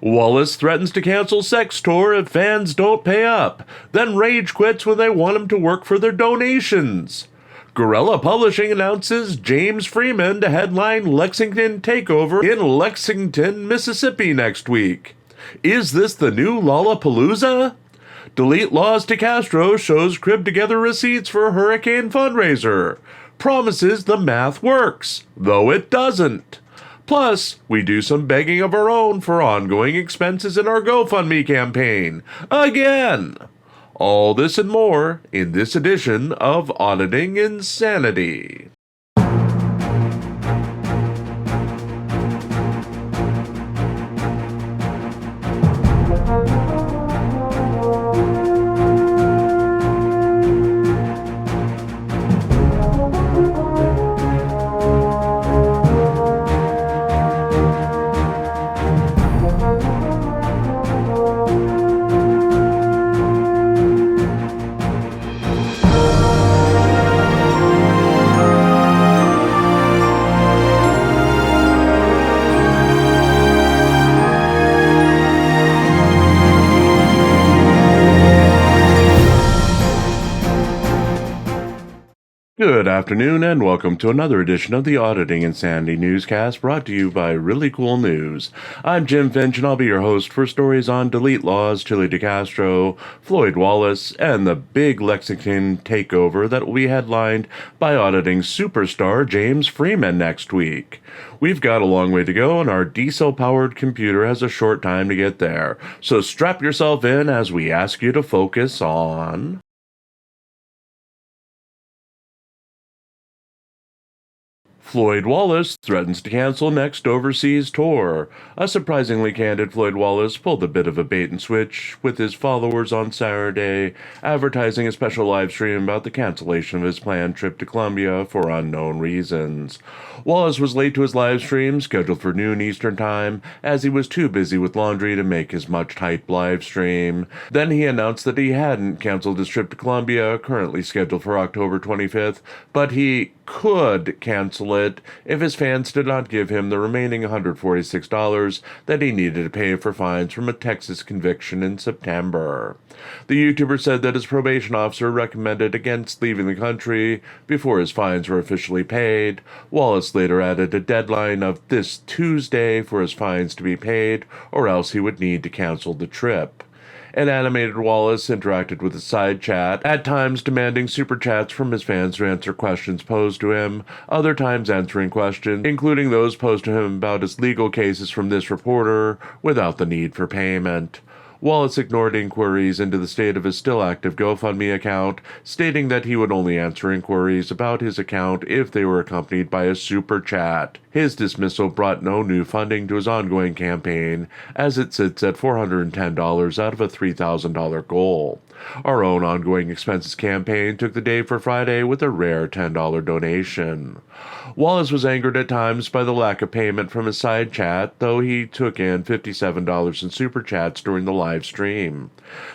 Wallace threatens to cancel sex tour if fans don't pay up, then rage quits when they want him to work for their donations. Gorilla Publishing announces James Freeman to headline Lexington Takeover in Lexington, Mississippi next week. Is this the new Lollapalooza? Delete Laws to Castro shows crib together receipts for hurricane fundraiser. Promises the math works, though it doesn't. Plus, we do some begging of our own for ongoing expenses in our GoFundMe campaign. Again! All this and more in this edition of Auditing Insanity. Good afternoon and welcome to another edition of the Auditing Insanity Newscast brought to you by ReallyCoolNews. I'm Jim Finch and I'll be your host for stories on Delete Laws, Chili DeCastro, Floyd Wallace, and the big Lexington takeover that will be headlined by auditing superstar James Freeman next week. We've got a long way to go and our diesel-powered computer has a short time to get there, so strap yourself in as we ask you to focus on... Floyd Wallace threatens to cancel next overseas tour. A surprisingly candid Floyd Wallace pulled a bit of a bait and switch with his followers on Saturday, advertising a special live stream about the cancellation of his planned trip to Colombia for unknown reasons. Wallace was late to his live stream, scheduled for noon Eastern Time, as he was too busy with laundry to make his much-hyped live stream. Then he announced that he hadn't canceled his trip to Colombia, currently scheduled for October 25th, but he could cancel it if his fans did not give him the remaining $146 that he needed to pay for fines from a Texas conviction in September. The YouTuber said that his probation officer recommended against leaving the country before his fines were officially paid. Wallace later added a deadline of this Tuesday for his fines to be paid, or else he would need to cancel the trip. An animated Wallace interacted with his side chat, at times demanding super chats from his fans to answer questions posed to him, other times answering questions, including those posed to him about his legal cases from this reporter, without the need for payment. Wallace ignored inquiries into the state of his still-active GoFundMe account, stating that he would only answer inquiries about his account if they were accompanied by a super chat. His dismissal brought no new funding to his ongoing campaign, as it sits at $410 out of a $3,000 goal. Our own ongoing expenses campaign took the day for Friday with a rare $10 donation. Wallace was angered at times by the lack of payment from his side chat, though he took in $57 in super chats during the live stream.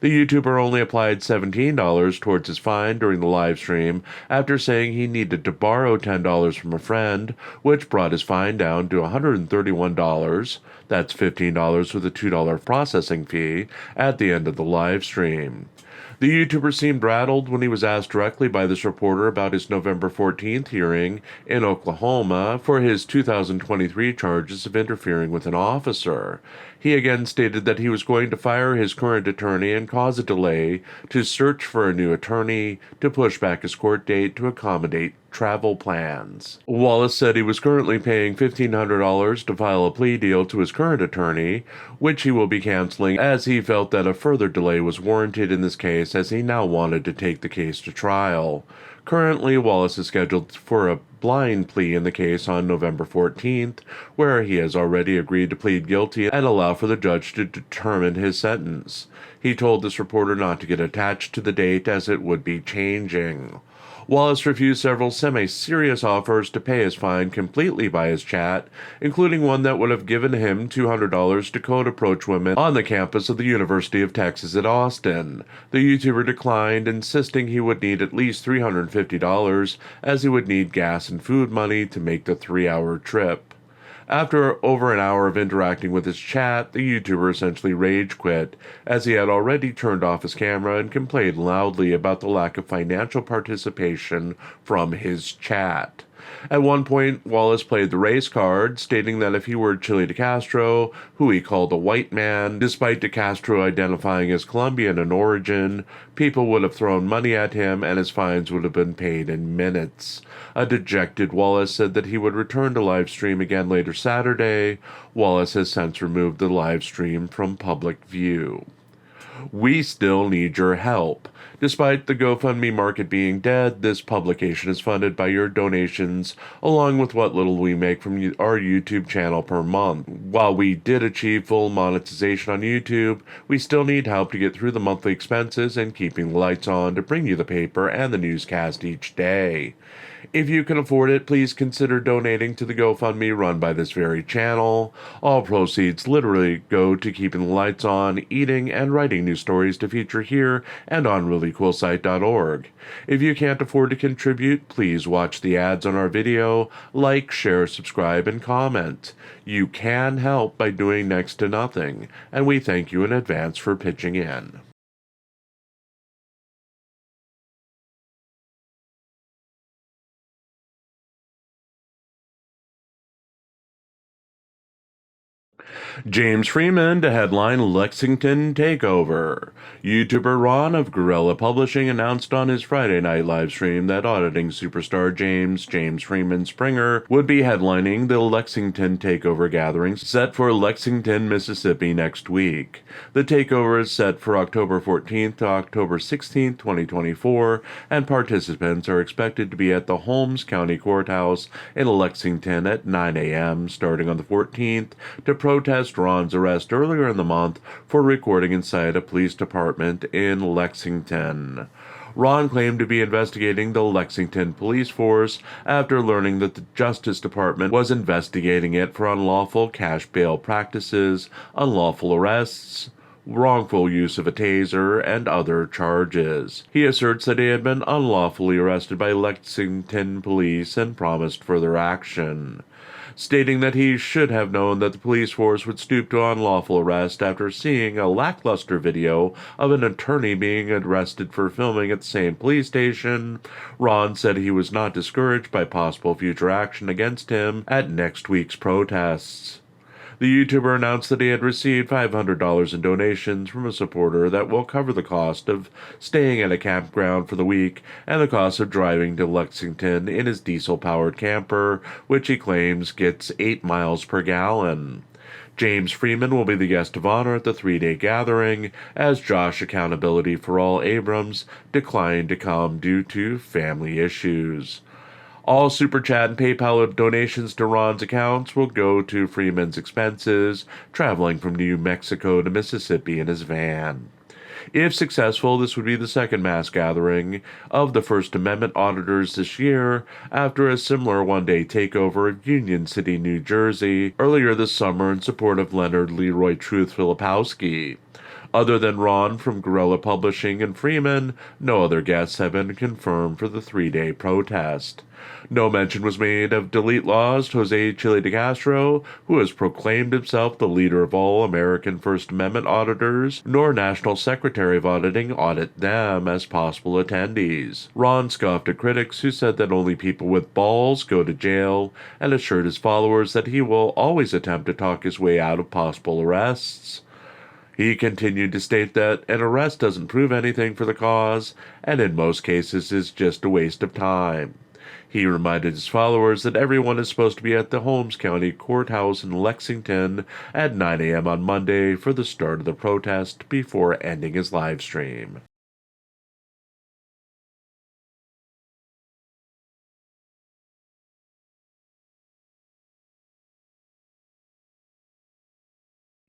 The YouTuber only applied $17 towards his fine during the live stream after saying he needed to borrow $10 from a friend, which brought his fine down to $131. That's $15 with a $2 processing fee at the end of the live stream. The YouTuber seemed rattled when he was asked directly by this reporter about his November 14th hearing in Oklahoma for his 2023 charges of interfering with an officer. He again stated that he was going to fire his current attorney and cause a delay to search for a new attorney to push back his court date to accommodate travel plans. Wallace said he was currently paying $1,500 to file a plea deal to his current attorney, which he will be canceling as he felt that a further delay was warranted in this case as he now wanted to take the case to trial. Currently, Wallace is scheduled for a blind plea in the case on November 14th, where he has already agreed to plead guilty and allow for the judge to determine his sentence. He told this reporter not to get attached to the date as it would be changing. Wallace refused several semi-serious offers to pay his fine completely by his chat, including one that would have given him $200 to code approach women on the campus of the University of Texas at Austin. The YouTuber declined, insisting he would need at least $350 as he would need gas and food money to make the 3-hour trip. After over an hour of interacting with his chat, the YouTuber essentially rage quit, as he had already turned off his camera and complained loudly about the lack of financial participation from his chat. At one point, Wallace played the race card, stating that if he were Chile de Castro, who he called a white man, despite de Castro identifying as Colombian in origin, people would have thrown money at him and his fines would have been paid in minutes. A dejected Wallace said that he would return to live stream again later Saturday. Wallace has since removed the live stream from public view. We still need your help. Despite the GoFundMe market being dead, this publication is funded by your donations, along with what little we make from our YouTube channel per month. While we did achieve full monetization on YouTube, we still need help to get through the monthly expenses and keeping the lights on to bring you the paper and the newscast each day. If you can afford it, please consider donating to the GoFundMe run by this very channel. All proceeds literally go to keeping the lights on, eating, and writing new stories to feature here and on ReallyCoolSite.org. If you can't afford to contribute, please watch the ads on our video, like, share, subscribe, and comment. You can help by doing next to nothing, and we thank you in advance for pitching in. James Freeman to headline Lexington takeover. YouTuber Ron of Guerrilla Publishing announced on his Friday night livestream that auditing superstar James Freeman Springer would be headlining the Lexington takeover gathering set for Lexington, Mississippi next week. The takeover is set for October 14th to October 16th, 2024, and participants are expected to be at the Holmes County Courthouse in Lexington at 9 a.m. starting on the 14th to protest Ron's arrest earlier in the month for recording inside a police department in Lexington. Ron claimed to be investigating the Lexington police force after learning that the Justice Department was investigating it for unlawful cash bail practices, unlawful arrests, wrongful use of a taser, and other charges. He asserts that he had been unlawfully arrested by Lexington police and promised further action, stating that he should have known that the police force would stoop to unlawful arrest after seeing a lackluster video of an attorney being arrested for filming at the same police station. Ron said he was not discouraged by possible future action against him at next week's protests. The YouTuber announced that he had received $500 in donations from a supporter that will cover the cost of staying at a campground for the week and the cost of driving to Lexington in his diesel-powered camper, which he claims gets 8 miles per gallon. James Freeman will be the guest of honor at the 3-day gathering, as Josh Accountability for All Abrams declined to come due to family issues. All Super Chat and PayPal donations to Ron's accounts will go to Freeman's expenses, traveling from New Mexico to Mississippi in his van. If successful, this would be the second mass gathering of the First Amendment auditors this year, after a similar one-day takeover of Union City, New Jersey, earlier this summer in support of Leonard Leroy Truth Filipowski. Other than Ron from Guerrilla Publishing and Freeman, no other guests have been confirmed for the 3-day protest. No mention was made of Delete Law's Jose Chile de Castro, who has proclaimed himself the leader of all American First Amendment auditors, nor National Secretary of Auditing audit them as possible attendees. Ron scoffed at critics who said that only people with balls go to jail, and assured his followers that he will always attempt to talk his way out of possible arrests. He continued to state that an arrest doesn't prove anything for the cause, and in most cases is just a waste of time. He reminded his followers that everyone is supposed to be at the Holmes County Courthouse in Lexington at 9 a.m. on Monday for the start of the protest before ending his live stream.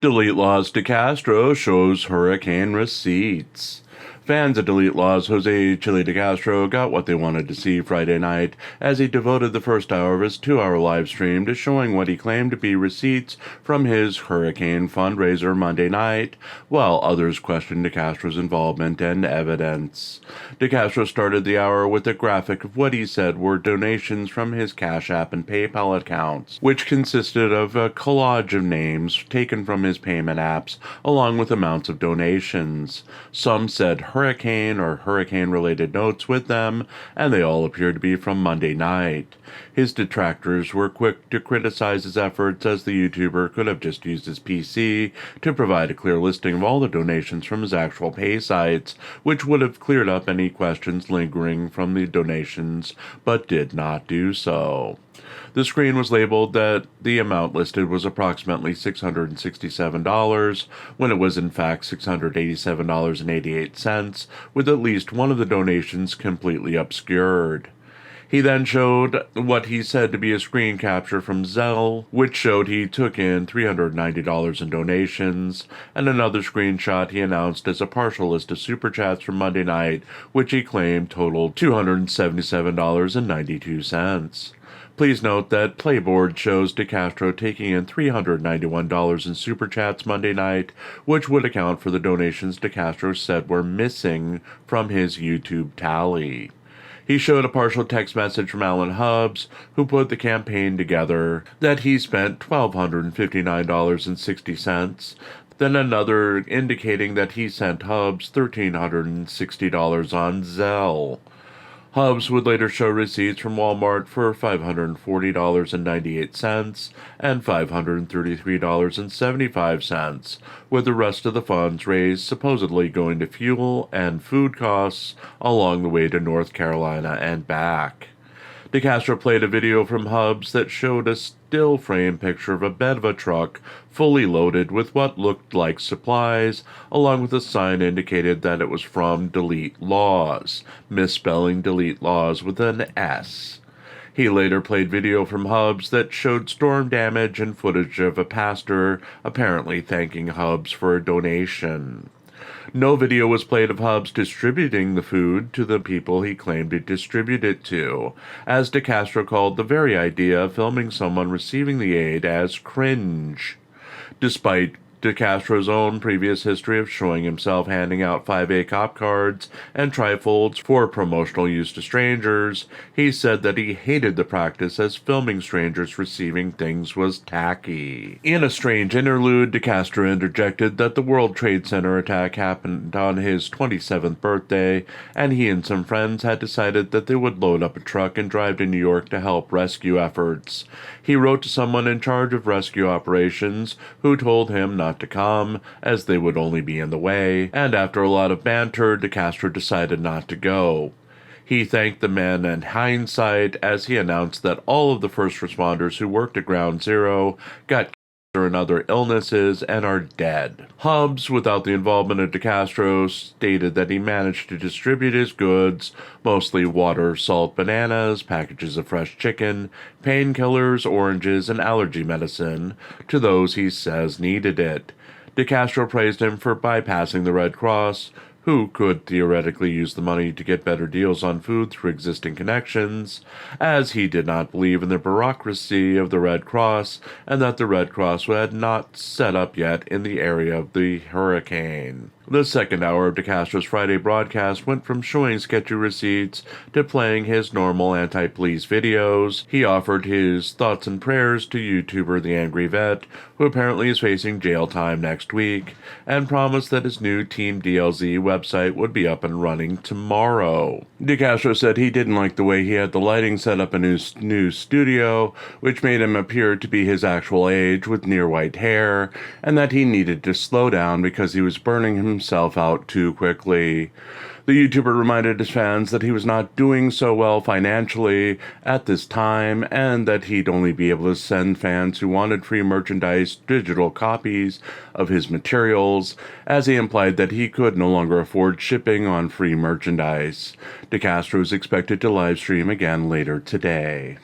Delete Laws de Castro shows hurricane receipts. Fans of Delete Law's Jose Chili de Castro got what they wanted to see Friday night as he devoted the first hour of his 2-hour live stream to showing what he claimed to be receipts from his hurricane fundraiser Monday night, while others questioned de Castro's involvement and evidence. De Castro started the hour with a graphic of what he said were donations from his Cash App and PayPal accounts, which consisted of a collage of names taken from his payment apps, along with amounts of donations. Some said hurricane or hurricane-related notes with them, and they all appeared to be from Monday night. His detractors were quick to criticize his efforts, as the YouTuber could have just used his PC to provide a clear listing of all the donations from his actual pay sites, which would have cleared up any questions lingering from the donations, but did not do so. The screen was labeled that the amount listed was approximately $667, when it was in fact $687.88, with at least one of the donations completely obscured. He then showed what he said to be a screen capture from Zelle, which showed he took in $390 in donations, and another screenshot he announced as a partial list of super chats from Monday night, which he claimed totaled $277.92. Please note that Playboard shows de Castro taking in $391 in super chats Monday night, which would account for the donations de Castro said were missing from his YouTube tally. He showed a partial text message from Alan Hubbs, who put the campaign together, that he spent $1,259.60, then another indicating that he sent Hubbs $1,360 on Zelle. Hubbs would later show receipts from Walmart for $540.98 and $533.75, with the rest of the funds raised supposedly going to fuel and food costs along the way to North Carolina and back. De Castro played a video from Hubbs that showed a still frame picture of a bed of a truck fully loaded with what looked like supplies, along with a sign indicated that it was from Delete Laws, misspelling Delete Laws with an S. He later played video from Hubbs that showed storm damage and footage of a pastor apparently thanking Hubbs for a donation. No video was played of Hubbs distributing the food to the people he claimed to distribute it to, as de Castro called the very idea of filming someone receiving the aid as cringe. Despite de Castro's own previous history of showing himself handing out 5A cop cards and trifolds for promotional use to strangers, he said that he hated the practice, as filming strangers receiving things was tacky. In a strange interlude, de Castro interjected that the World Trade Center attack happened on his 27th birthday, and he and some friends had decided that they would load up a truck and drive to New York to help rescue efforts. He wrote to someone in charge of rescue operations, who told him not to come, as they would only be in the way, and after a lot of banter, de Castro decided not to go. He thanked the men in hindsight, as he announced that all of the first responders who worked at Ground Zero got cancer and other illnesses and are dead. Hubbs, without the involvement of de Castro, stated that he managed to distribute his goods, mostly water, salt, bananas, packages of fresh chicken, painkillers, oranges, and allergy medicine, to those he says needed it. De Castro praised him for bypassing the Red Cross, who could theoretically use the money to get better deals on food through existing connections, as he did not believe in the bureaucracy of the Red Cross, and that the Red Cross had not set up yet in the area of the hurricane. The second hour of de Castro's Friday broadcast went from showing sketchy receipts to playing his normal anti-police videos. He offered his thoughts and prayers to YouTuber The Angry Vet, who apparently is facing jail time next week, and promised that his new Team DLZ website would be up and running tomorrow. De Castro said he didn't like the way he had the lighting set up in his new studio, which made him appear to be his actual age with near white hair, and that he needed to slow down because he was burning himself out too quickly. The YouTuber reminded his fans that he was not doing so well financially at this time, and that he'd only be able to send fans who wanted free merchandise digital copies of his materials, as he implied that he could no longer afford shipping on free merchandise. De Castro is expected to live stream again later today.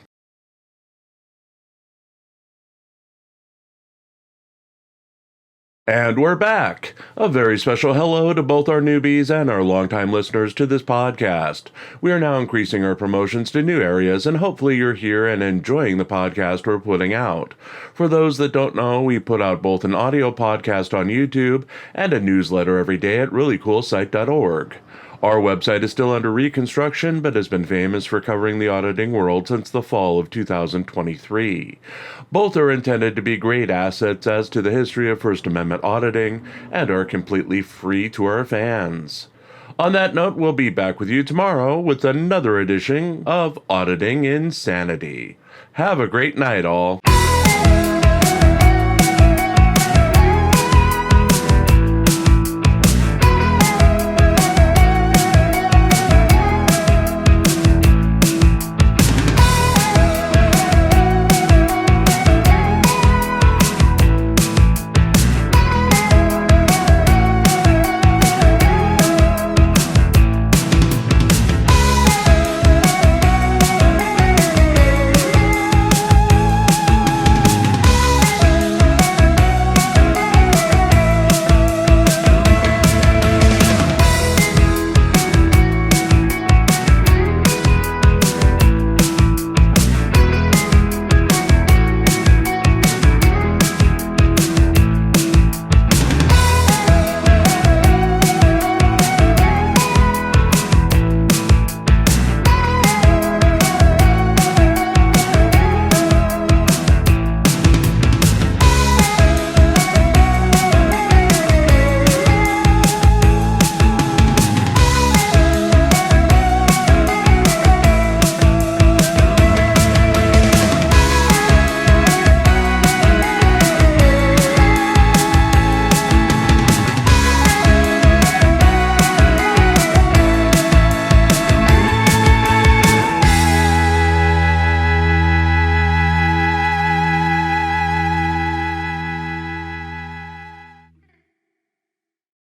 And we're back. A very special hello to both our newbies and our longtime listeners to this podcast. We are now increasing our promotions to new areas, and hopefully you're here and enjoying the podcast we're putting out. For those that don't know, we put out both an audio podcast on YouTube and a newsletter every day at ReallyCoolSite.org. Our website is still under reconstruction, but has been famous for covering the auditing world since the fall of 2023. Both are intended to be great assets as to the history of First Amendment auditing and are completely free to our fans. On that note, we'll be back with you tomorrow with another edition of Auditing Insanity. Have a great night, all.